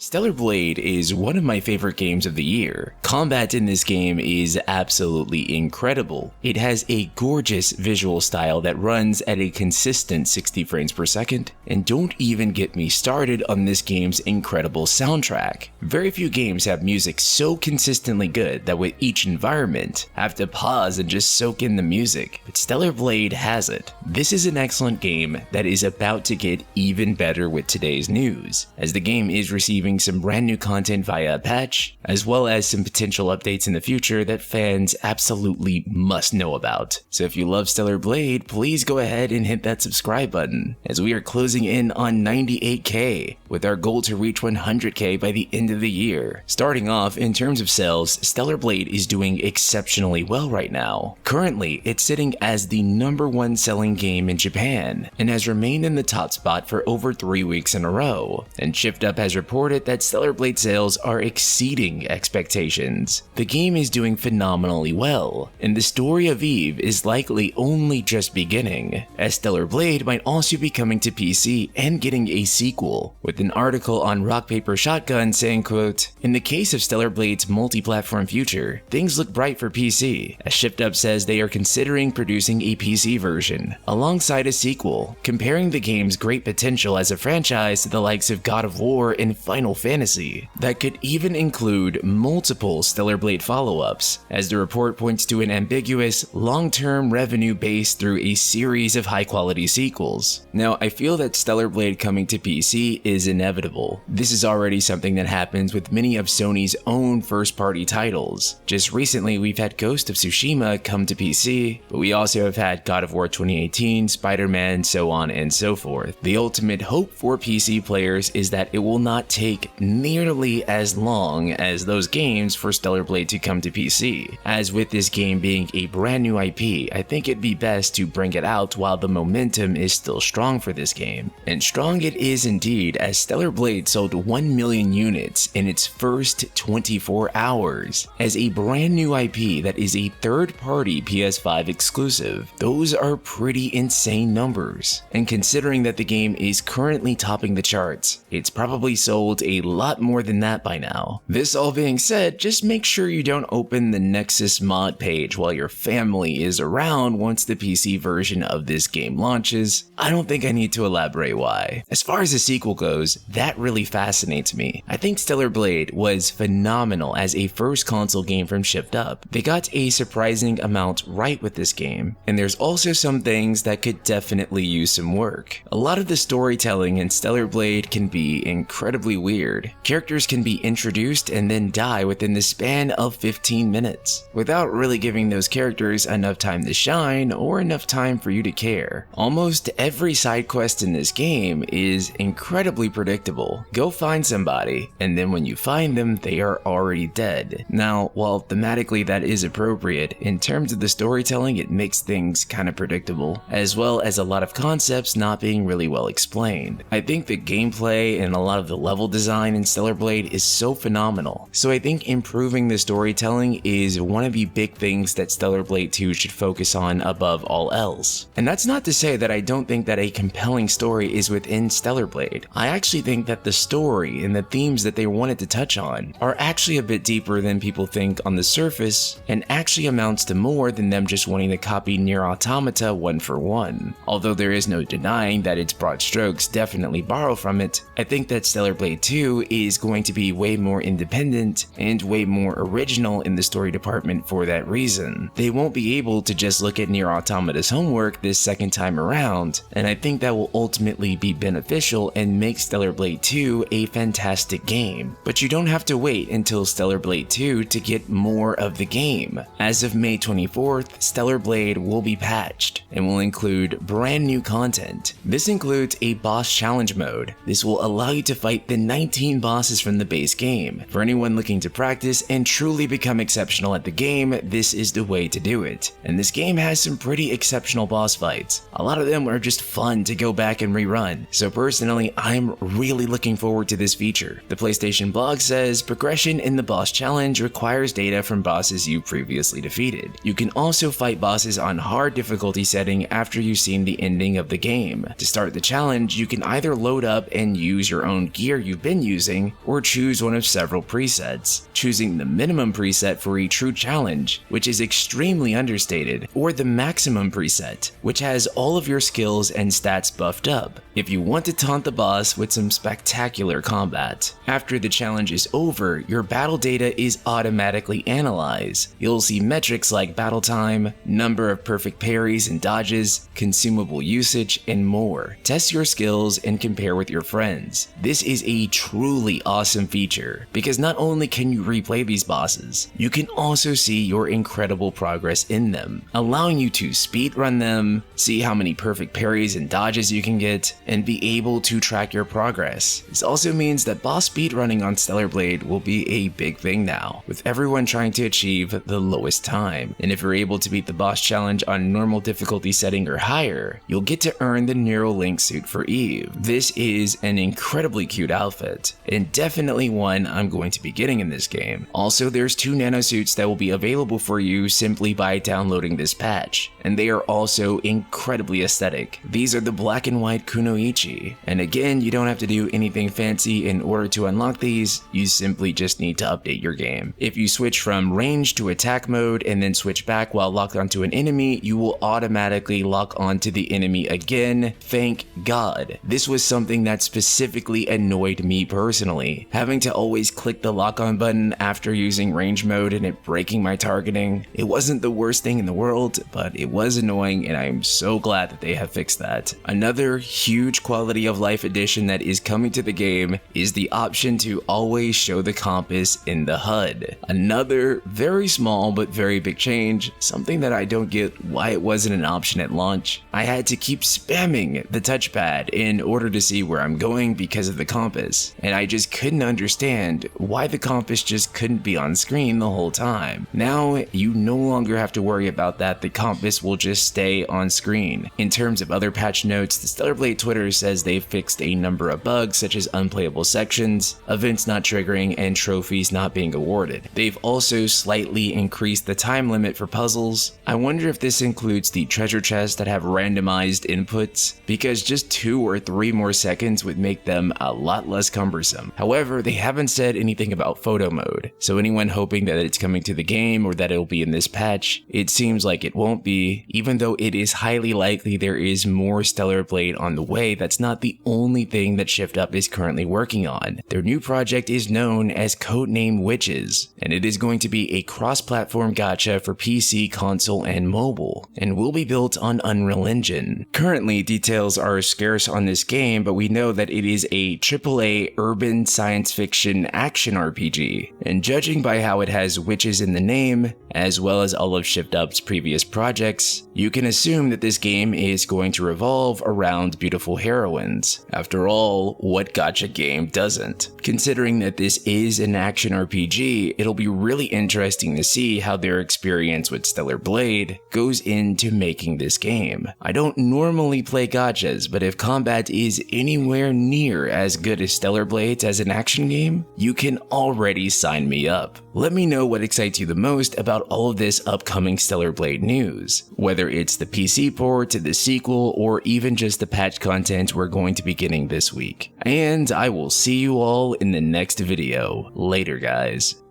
Stellar Blade is one of my favorite games of the year. Combat in this game is absolutely incredible. It has a gorgeous visual style that runs at a consistent 60 frames per second, and don't even get me started on this game's incredible soundtrack. Very few games have music so consistently good that with each environment, have to pause and just soak in the music, but Stellar Blade has it. This is an excellent game that is about to get even better with today's news, as the game is receiving some brand new content via a patch, as well as some potential updates in the future that fans absolutely must know about. So if you love Stellar Blade, please go ahead and hit that subscribe button, as we are closing in on 98k, with our goal to reach 100k by the end of the year. Starting off, in terms of sales, Stellar Blade is doing exceptionally well right now. Currently, it's sitting as the #1 selling game in Japan, and has remained in the top spot for over 3 weeks in a row, and ShiftUp has reported that Stellar Blade sales are exceeding expectations. The game is doing phenomenally well, and the story of Eve is likely only just beginning, as Stellar Blade might also be coming to PC and getting a sequel, with an article on Rock Paper Shotgun saying, quote, "In the case of Stellar Blade's multi-platform future, things look bright for PC, as ShiftUp says they are considering producing a PC version, alongside a sequel, comparing the game's great potential as a franchise to the likes of God of War and Final Fantasy, that could even include multiple Stellar Blade follow-ups, as the report points to an ambiguous, long-term revenue base through a series of high-quality sequels." Now, I feel that Stellar Blade coming to PC is inevitable. This is already something that happens with many of Sony's own first-party titles. Just recently, we've had Ghost of Tsushima come to PC, but we also have had God of War 2018, Spider-Man, so on and so forth. The ultimate hope for PC players is that it will not take nearly as long as those games for Stellar Blade to come to PC. As with this game being a brand new IP, I think it'd be best to bring it out while the momentum is still strong for this game. And strong it is indeed, as Stellar Blade sold 1 million units in its first 24 hours. As a brand new IP that is a third-party PS5 exclusive, those are pretty insane numbers. And considering that the game is currently topping the charts, it's probably sold a lot more than that by now. This all being said, just make sure you don't open the Nexus mod page while your family is around once the PC version of this game launches. I don't think I need to elaborate why. As far as the sequel goes, that really fascinates me. I think Stellar Blade was phenomenal as a first console game from ShiftUp. They got a surprising amount right with this game, and there's also some things that could definitely use some work. A lot of the storytelling in Stellar Blade can be incredibly weird. Characters can be introduced and then die within the span of 15 minutes, without really giving those characters enough time to shine or enough time for you to care. Almost every side quest in this game is incredibly predictable. Go find somebody, and then when you find them, they are already dead. Now, while thematically that is appropriate, in terms of the storytelling, it makes things kind of predictable, as well as a lot of concepts not being really well explained. I think the gameplay and a lot of the level design in Stellar Blade is so phenomenal, so I think improving the storytelling is one of the big things that Stellar Blade 2 should focus on above all else. And that's not to say that I don't think that a compelling story is within Stellar Blade. I actually think that the story and the themes that they wanted to touch on are actually a bit deeper than people think on the surface, and actually amounts to more than them just wanting to copy Nier Automata one for one. Although there is no denying that its broad strokes definitely borrow from it, I think that Stellar Blade 2 is going to be way more independent and way more original in the story department for that reason. They won't be able to just look at Nier Automata's homework this second time around, and I think that will ultimately be beneficial and make Stellar Blade 2 a fantastic game. But you don't have to wait until Stellar Blade 2 to get more of the game. As of May 24th, Stellar Blade will be patched and will include brand new content. This includes a boss challenge mode. This will allow you to fight the 19 bosses from the base game. For anyone looking to practice and truly become exceptional at the game, this is the way to do it. And this game has some pretty exceptional boss fights. A lot of them are just fun to go back and rerun. So personally, I'm really looking forward to this feature. The PlayStation blog says, progression in the boss challenge requires data from bosses you previously defeated. You can also fight bosses on hard difficulty setting after you've seen the ending of the game. To start the challenge, you can either load up and use your own gear you've been been using, or choose one of several presets, choosing the minimum preset for a true challenge, which is extremely understated, or the maximum preset, which has all of your skills and stats buffed up, if you want to taunt the boss with some spectacular combat. After the challenge is over, your battle data is automatically analyzed. You'll see metrics like battle time, number of perfect parries and dodges, consumable usage, and more. Test your skills and compare with your friends. This is a truly awesome feature, because not only can you replay these bosses, you can also see your incredible progress in them, allowing you to speedrun them, see how many perfect parries and dodges you can get, and be able to track your progress. This also means that boss speedrunning on Stellar Blade will be a big thing now, with everyone trying to achieve the lowest time. And if you're able to beat the boss challenge on normal difficulty setting or higher, you'll get to earn the Neuralink suit for Eve. This is an incredibly cute outfit, and definitely one I'm going to be getting in this game. Also, there's 2 nanosuits that will be available for you simply by downloading this patch, and they are also incredibly aesthetic. These are the black and white Kunoichi, and again, you don't have to do anything fancy in order to unlock these, you simply just need to update your game. If you switch from range to attack mode and then switch back while locked onto an enemy, you will automatically lock onto the enemy again. Thank God. This was something that specifically annoyed me personally. Having to always click the lock on button after using range mode and it breaking my targeting. It wasn't the worst thing in the world, but it was annoying, and I'm so glad that they have fixed that. Another huge quality of life addition that is coming to the game is the option to always show the compass in the HUD. Another very small but very big change, something that I don't get why it wasn't an option at launch. I had to keep spamming the touchpad in order to see where I'm going because of the compass, and I just couldn't understand why the compass just couldn't be on screen the whole time. Now, you no longer have to worry about that, the compass will just stay on screen. In terms of other patch notes, the Stellar Blade Twitter says they've fixed a number of bugs such as unplayable sections, events not triggering, and trophies not being awarded. They've also slightly increased the time limit for puzzles. I wonder if this includes the treasure chests that have randomized inputs, because just 2 or 3 more seconds would make them a lot less cumbersome. However, they haven't said anything about photo mode, so anyone hoping that it's coming to the game or that it'll be in this patch, it seems like it won't be, even though it is highly likely there is more Stellar Blade on the way. That's not the only thing that Shift Up is currently working on. Their new project is known as Codename Witches, and it is going to be a cross-platform gacha for PC, console, and mobile, and will be built on Unreal Engine. Currently, details are scarce on this game, but we know that it is a AAA urban science fiction action RPG, and judging by how it has witches in the name, as well as all of Shift Up's previous projects, you can assume that this game is going to revolve around beautiful heroines. After all, what gacha game doesn't? Considering that this is an action RPG, it'll be really interesting to see how their experience with Stellar Blade goes into making this game. I don't normally play gachas, but if combat is anywhere near as good as Stellar Blade as an action game, you can already sign me up. Let me know what excites you the most about all of this upcoming Stellar Blade news, whether it's the PC port, the sequel, or even just the patch content we're going to be getting this week. And I will see you all in the next video. Later, guys.